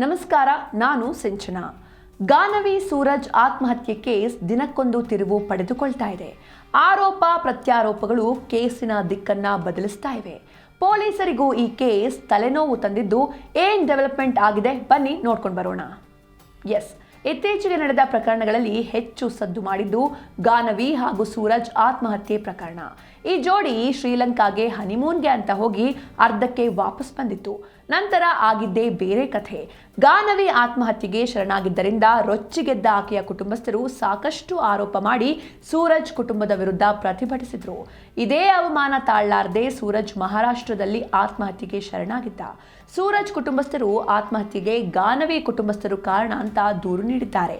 ನಮಸ್ಕಾರ, ನಾನು ಸಿಂಚನಾ. ಗಾನವಿ ಸೂರಜ್ ಆತ್ಮಹತ್ಯೆ ಕೇಸ್ ದಿನಕ್ಕೊಂದು ತಿರುವು ಪಡೆದುಕೊಳ್ತಾ ಇದೆ. ಆರೋಪ ಪ್ರತ್ಯಾರೋಪಗಳು ಕೇಸಿನ ದಿಕ್ಕನ್ನ ಬದಲಿಸ್ತಾ ಇವೆ. ಪೊಲೀಸರಿಗೂ ಈ ಕೇಸ್ ತಲೆನೋವು ತಂದಿದ್ದು ಏನ್ ಡೆವಲಪ್ಮೆಂಟ್ ಆಗಿದೆ ಬನ್ನಿ ನೋಡ್ಕೊಂಡು ಬರೋಣ. ಇತ್ತೀಚೆಗೆ ನಡೆದ ಪ್ರಕರಣಗಳಲ್ಲಿ ಹೆಚ್ಚು ಸದ್ದು ಮಾಡಿದ್ದು ಗಾನವಿ ಹಾಗೂ ಸೂರಜ್ ಆತ್ಮಹತ್ಯೆ ಪ್ರಕರಣ. ಈ ಜೋಡಿ ಶ್ರೀಲಂಕಾಗೆ ಹನಿಮೂನ್ಗೆ ಅಂತ ಹೋಗಿ ಅರ್ಧಕ್ಕೆ ವಾಪಸ್ ಬಂದಿತ್ತು. ನಂತರ ಆಗಿದ್ದೇ ಬೇರೆ ಕಥೆ. ಗಾನವಿ ಆತ್ಮಹತ್ಯೆಗೆ ಶರಣಾಗಿದ್ದರಿಂದ ರೊಚ್ಚಿಗೆದ್ದ ಆಕೆಯ ಕುಟುಂಬಸ್ಥರು ಸಾಕಷ್ಟು ಆರೋಪ ಮಾಡಿ ಸೂರಜ್ ಕುಟುಂಬದ ವಿರುದ್ಧ ಪ್ರತಿಭಟಿಸಿದ್ರು. ಇದೇ ಅವಮಾನ ತಾಳಲಾರದೆ ಸೂರಜ್ ಮಹಾರಾಷ್ಟ್ರದಲ್ಲಿ ಆತ್ಮಹತ್ಯೆಗೆ ಶರಣಾಗಿದ್ದ. ಸೂರಜ್ ಕುಟುಂಬಸ್ಥರು ಆತ್ಮಹತ್ಯೆಗೆ ಗಾನವಿ ಕುಟುಂಬಸ್ಥರು ಕಾರಣ ಅಂತ ದೂರು ನೀಡಿದ್ದಾರೆ.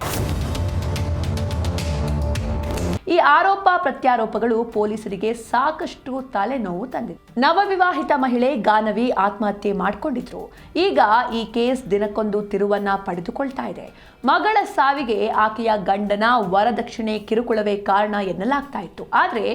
ಈ ಆರೋಪ ಪ್ರತ್ಯಾರೋಪಗಳು ಪೊಲೀಸರಿಗೆ ಸಾಕಷ್ಟು ತಲೆನೋವು ತಂದಿದೆ. ನವವಿವಾಹಿತ ಮಹಿಳೆ ಗಾನವಿ ಆತ್ಮಹತ್ಯೆ ಮಾಡಿಕೊಂಡಿದ್ರು. ಈಗ ಈ ಕೇಸ್ ದಿನಕ್ಕೊಂದು ತಿರುವನ್ನ ಪಡೆದುಕೊಳ್ತಾ ಇದೆ. ಮಗಳ ಸಾವಿಗೆ ಆಕೆಯ ಗಂಡನ ವರದಕ್ಷಿಣೆ ಕಿರುಕುಳವೇ ಕಾರಣ ಎನ್ನಲಾಗ್ತಾ ಇತ್ತು. ಆದ್ರೆ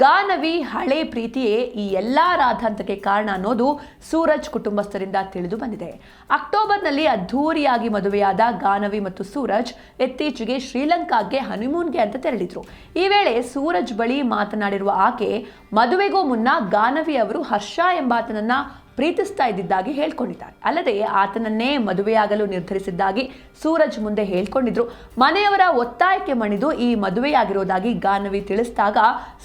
ಗಾನವಿ ಹಳೆ ಪ್ರೀತಿಯೇ ಈ ಎಲ್ಲಾ ರಾಧಾಂತಕ್ಕೆ ಕಾರಣ ಅನ್ನೋದು ಸೂರಜ್ ಕುಟುಂಬಸ್ಥರಿಂದ ತಿಳಿದು ಬಂದಿದೆ. ಅಕ್ಟೋಬರ್ನಲ್ಲಿ ಅದ್ಧೂರಿಯಾಗಿ ಮದುವೆಯಾದ ಗಾನವಿ ಮತ್ತು ಸೂರಜ್ ಇತ್ತೀಚೆಗೆ ಶ್ರೀಲಂಕಾಗೆ ಹನಿಮೂನ್ಗೆ ಅಂತ ತೆರಳಿದ್ರು. ಈ ವೇಳೆ ಸೂರಜ್ ಬಳಿ ಮಾತನಾಡಿರುವ ಆಕೆ ಮದುವೆಗೂ ಮುನ್ನ ಗಾನವಿ ಅವರು ಹರ್ಷ ಎಂಬಾತನನ್ನ ಪ್ರೀತಿಸ್ತಾ ಇದ್ದಿದ್ದಾಗಿ ಹೇಳ್ಕೊಂಡಿದ್ದಾರೆ. ಅಲ್ಲದೆ ಆತನನ್ನೇ ಮದುವೆಯಾಗಲು ನಿರ್ಧರಿಸಿದ್ದಾಗಿ ಸೂರಜ್ ಮುಂದೆ ಹೇಳ್ಕೊಂಡಿದ್ರು. ಮನೆಯವರ ಒತ್ತಾಯಕ್ಕೆ ಮಣಿದು ಈ ಮದುವೆಯಾಗಿರೋದಾಗಿ ಗಾನವಿ ತಿಳಿಸಿದಾಗ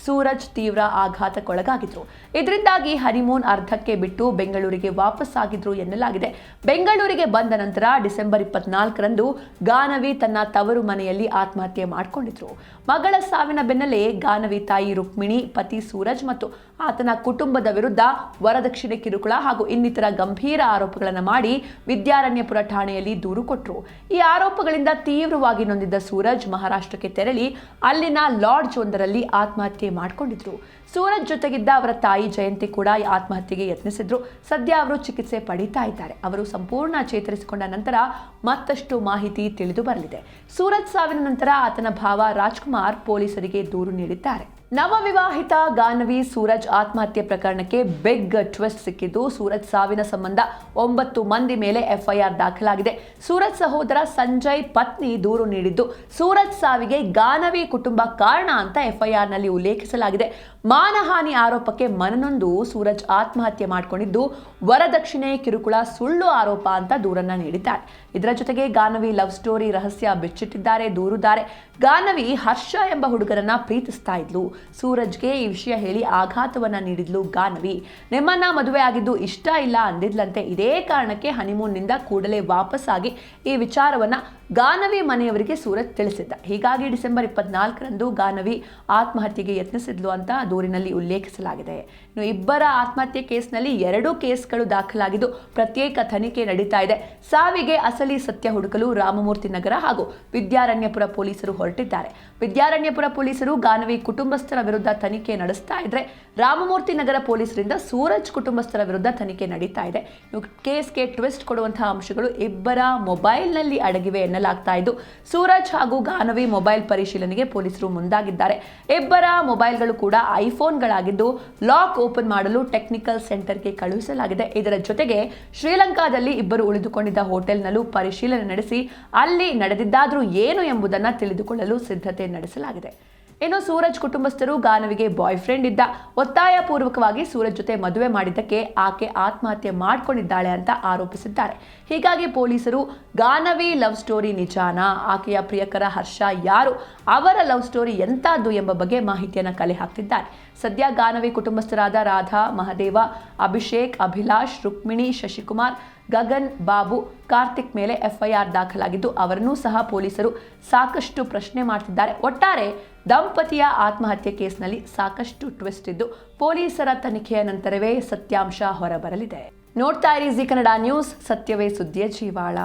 ಸೂರಜ್ ತೀವ್ರ ಆಘಾತಕ್ಕೊಳಗಾಗಿದ್ರು. ಇದರಿಂದಾಗಿ ಹನಿಮೂನ್ ಅರ್ಧಕ್ಕೆ ಬಿಟ್ಟು ಬೆಂಗಳೂರಿಗೆ ವಾಪಸ್ ಆಗಿದ್ರು ಎನ್ನಲಾಗಿದೆ. ಬೆಂಗಳೂರಿಗೆ ಬಂದ ನಂತರ ಡಿಸೆಂಬರ್ 24ರಂದು ಗಾನವಿ ತನ್ನ ತವರು ಮನೆಯಲ್ಲಿ ಆತ್ಮಹತ್ಯೆ ಮಾಡಿಕೊಂಡಿದ್ರು. ಮಗಳ ಸಾವಿನ ಬೆನ್ನಲ್ಲೇ ಗಾನವಿ ತಾಯಿ ರುಕ್ಮಿಣಿ, ಪತಿ ಸೂರಜ್ ಮತ್ತು ಆತನ ಕುಟುಂಬದ ವಿರುದ್ಧ ವರದಕ್ಷಿಣೆ ಕಿರುಕುಳ ಹಾಗೂ ಇನ್ನಿತರ ಗಂಭೀರ ಆರೋಪಗಳನ್ನು ಮಾಡಿ ವಿದ್ಯಾರಣ್ಯಪುರ ಠಾಣೆಯಲ್ಲಿ ದೂರು ಕೊಟ್ಟರು. ಈ ಆರೋಪಗಳಿಂದ ತೀವ್ರವಾಗಿ ನೊಂದಿದ್ದ ಸೂರಜ್ ಮಹಾರಾಷ್ಟ್ರಕ್ಕೆ ತೆರಳಿ ಅಲ್ಲಿನ ಲಾಡ್ಜ್ ಒಂದರಲ್ಲಿ ಆತ್ಮಹತ್ಯೆ ಮಾಡಿಕೊಂಡಿದ್ರು. ಸೂರಜ್ ಜೊತೆಗಿದ್ದ ಅವರ ತಾಯಿ ಜಯಂತಿ ಕೂಡ ಆತ್ಮಹತ್ಯೆಗೆ ಯತ್ನಿಸಿದ್ರು. ಸದ್ಯ ಅವರು ಚಿಕಿತ್ಸೆ ಪಡೀತಾ ಇದ್ದಾರೆ. ಅವರು ಸಂಪೂರ್ಣ ಚೇತರಿಸಿಕೊಂಡ ನಂತರ ಮತ್ತಷ್ಟು ಮಾಹಿತಿ ತಿಳಿದು ಬರಲಿದೆ. ಸೂರಜ್ ಸಾವಿನ ನಂತರ ಆತನ ಭಾವ ರಾಜ್ಕುಮಾರ್ ಪೊಲೀಸರಿಗೆ ದೂರು ನೀಡಿದ್ದಾರೆ. ನವವಿವಾಹಿತ ಗಾನವಿ ಸೂರಜ್ ಆತ್ಮಹತ್ಯೆ ಪ್ರಕರಣಕ್ಕೆ ಬಿಗ್ ಟ್ವಿಸ್ಟ್ ಸಿಕ್ಕಿದ್ದು, ಸೂರಜ್ ಸಾವಿನ ಸಂಬಂಧ 9 ಮಂದಿ ಮೇಲೆ ಎಫ್ಐಆರ್ ದಾಖಲಾಗಿದೆ. ಸೂರಜ್ ಸಹೋದರ ಸಂಜಯ್ ಪತ್ನಿ ದೂರು ನೀಡಿದ್ದು, ಸೂರಜ್ ಸಾವಿಗೆ ಗಾನವಿ ಕುಟುಂಬ ಕಾರಣ ಅಂತ ಎಫ್ಐಆರ್ನಲ್ಲಿ ಉಲ್ಲೇಖಿಸಲಾಗಿದೆ. ಮಾನಹಾನಿ ಆರೋಪಕ್ಕೆ ಮನನೊಂದು ಸೂರಜ್ ಆತ್ಮಹತ್ಯೆ ಮಾಡಿಕೊಂಡಿದ್ದು, ವರದಕ್ಷಿಣೆ ಕಿರುಕುಳ ಸುಳ್ಳು ಆರೋಪ ಅಂತ ದೂರನ್ನ ನೀಡಿದ್ದಾರೆ. ಇದರ ಜೊತೆಗೆ ಗಾನವಿ ಲವ್ ಸ್ಟೋರಿ ರಹಸ್ಯ ಬಿಚ್ಚಿಟ್ಟಿದ್ದಾರೆ ದೂರುದಾರೆ. ಗಾನವಿ ಹರ್ಷ ಎಂಬ ಹುಡುಗರನ್ನ ಪ್ರೀತಿಸ್ತಾ ಇದ್ಲು. ಸೂರಜ್ಗೆ ಈ ವಿಷಯ ಹೇಳಿ ಆಘಾತವನ್ನ ನೀಡಿದ್ಲು ಗಾನವಿ. ನಿಮ್ಮನ್ನ ಮದುವೆ ಆಗಿದ್ದು ಇಷ್ಟ ಇಲ್ಲ ಅಂದಿದ್ಲಂತೆ. ಇದೇ ಕಾರಣಕ್ಕೆ ಹನಿಮೂನ್ನಿಂದ ಕೂಡಲೇ ವಾಪಸ್ ಆಗಿ ಈ ವಿಚಾರವನ್ನ ಗಾನವಿ ಮನೆಯವರಿಗೆ ಸೂರಜ್ ತಿಳಿಸಿದ್ದ. ಹೀಗಾಗಿ ಡಿಸೆಂಬರ್ 24ರಂದು ಗಾನವಿ ಆತ್ಮಹತ್ಯೆಗೆ ಯತ್ನಿಸಿದ್ಲು ಅಂತ ದೂರಿನಲ್ಲಿ ಉಲ್ಲೇಖಿಸಲಾಗಿದೆ. ಇನ್ನು ಇಬ್ಬರ ಆತ್ಮಹತ್ಯೆ ಕೇಸ್ನಲ್ಲಿ 2 ಕೇಸ್ಗಳು ದಾಖಲಾಗಿದ್ದು ಪ್ರತ್ಯೇಕ ತನಿಖೆ ನಡೀತಾ ಇದೆ. ಸಾವಿಗೆ ಅಸಲಿ ಸತ್ಯ ಹುಡುಕಲು ರಾಮಮೂರ್ತಿ ನಗರ ಹಾಗೂ ವಿದ್ಯಾರಣ್ಯಪುರ ಪೊಲೀಸರು ಹೊರಟಿದ್ದಾರೆ. ವಿದ್ಯಾರಣ್ಯಪುರ ಪೊಲೀಸರು ಗಾನವಿ ಕುಟುಂಬಸ್ಥರ ವಿರುದ್ಧ ತನಿಖೆ ನಡೆಸ್ತಾ ಇದ್ರೆ, ರಾಮಮೂರ್ತಿ ನಗರ ಪೊಲೀಸರಿಂದ ಸೂರಜ್ ಕುಟುಂಬಸ್ಥರ ವಿರುದ್ಧ ತನಿಖೆ ನಡೀತಾ ಇದೆ. ಕೇಸ್ಗೆ ಟ್ವಿಸ್ಟ್ ಕೊಡುವಂತಹ ಅಂಶಗಳು ಇಬ್ಬರ ಮೊಬೈಲ್ನಲ್ಲಿ ಅಡಗಿವೆ ಎನ್ನಲಾಗ್ತಾ ಇದ್ದು, ಸೂರಜ್ ಹಾಗೂ ಗಾನವಿ ಮೊಬೈಲ್ ಪರಿಶೀಲನೆಗೆ ಪೊಲೀಸರು ಮುಂದಾಗಿದ್ದಾರೆ. ಇಬ್ಬರ ಮೊಬೈಲ್ಗಳು ಕೂಡ ಐಫೋನ್ಗಳಾಗಿದ್ದು ಲಾಕ್ ಓಪನ್ ಮಾಡಲು ಟೆಕ್ನಿಕಲ್ ಸೆಂಟರ್ಗೆ ಕಳುಹಿಸಲಾಗಿದೆ. ಇದರ ಜೊತೆಗೆ ಶ್ರೀಲಂಕಾದಲ್ಲಿ ಇಬ್ಬರು ಉಳಿದುಕೊಂಡಿದ್ದ ಹೋಟೆಲ್ನಲ್ಲೂ ಪರಿಶೀಲನೆ ನಡೆಸಿ ಅಲ್ಲಿ ನಡೆದಿದ್ದಾದ್ರೂ ಏನು ಎಂಬುದನ್ನು ತಿಳಿದುಕೊಳ್ಳಲು ಸಿದ್ಧತೆ ನಡೆಸಲಾಗಿದೆ. ಇನ್ನು ಸೂರಜ್ ಕುಟುಂಬಸ್ಥರು ಗಾನವಿಗೆ ಬಾಯ್ ಫ್ರೆಂಡ್ ಇದ್ದ, ಒತ್ತಾಯ ಪೂರ್ವಕವಾಗಿ ಸೂರಜ್ ಜೊತೆ ಮದುವೆ ಮಾಡಿದ್ದಕ್ಕೆ ಆಕೆ ಆತ್ಮಹತ್ಯೆ ಮಾಡಿಕೊಂಡಿದ್ದಾಳೆ ಅಂತ ಆರೋಪಿಸಿದ್ದಾರೆ. ಹೀಗಾಗಿ ಪೊಲೀಸರು ಗಾನವಿ ಲವ್ ಸ್ಟೋರಿ ನಿಜಾನಾ, ಆಕೆಯ ಪ್ರಿಯಕರ ಹರ್ಷ ಯಾರು, ಅವರ ಲವ್ ಸ್ಟೋರಿ ಎಂತಾದ್ದು ಎಂಬ ಬಗ್ಗೆ ಮಾಹಿತಿಯನ್ನು ಕಲೆ ಹಾಕ್ತಿದ್ದಾರೆ. ಸದ್ಯ ಗಾನವಿ ಕುಟುಂಬಸ್ಥರಾದ ರಾಧಾ, ಮಹದೇವ, ಅಭಿಷೇಕ್, ಅಭಿಲಾಷ್, ರುಕ್ಮಿಣಿ, ಶಶಿಕುಮಾರ್, ಗಗನ್, ಬಾಬು, ಕಾರ್ತಿಕ್ ಮೇಲೆ ಎಫ್ಐಆರ್ ದಾಖಲಾಗಿದ್ದು ಅವರನ್ನೂ ಸಹ ಪೊಲೀಸರು ಸಾಕಷ್ಟು ಪ್ರಶ್ನೆ ಮಾಡ್ತಿದ್ದಾರೆ. ಒಟ್ಟಾರೆ ದಂಪತಿಯ ಆತ್ಮಹತ್ಯೆ ಕೇಸ್ನಲ್ಲಿ ಸಾಕಷ್ಟು ಟ್ವಿಸ್ಟ್ ಇದ್ದು ಪೊಲೀಸರ ತನಿಖೆಯ ನಂತರವೇ ಸತ್ಯಾಂಶ ಹೊರಬರಲಿದೆ. ನೋಡ್ತಾ ಇರಿ ಜಿ ಕನ್ನಡ ನ್ಯೂಸ್, ಸತ್ಯವೇ ಸುದ್ದಿಯ ಜೀವಾಳ.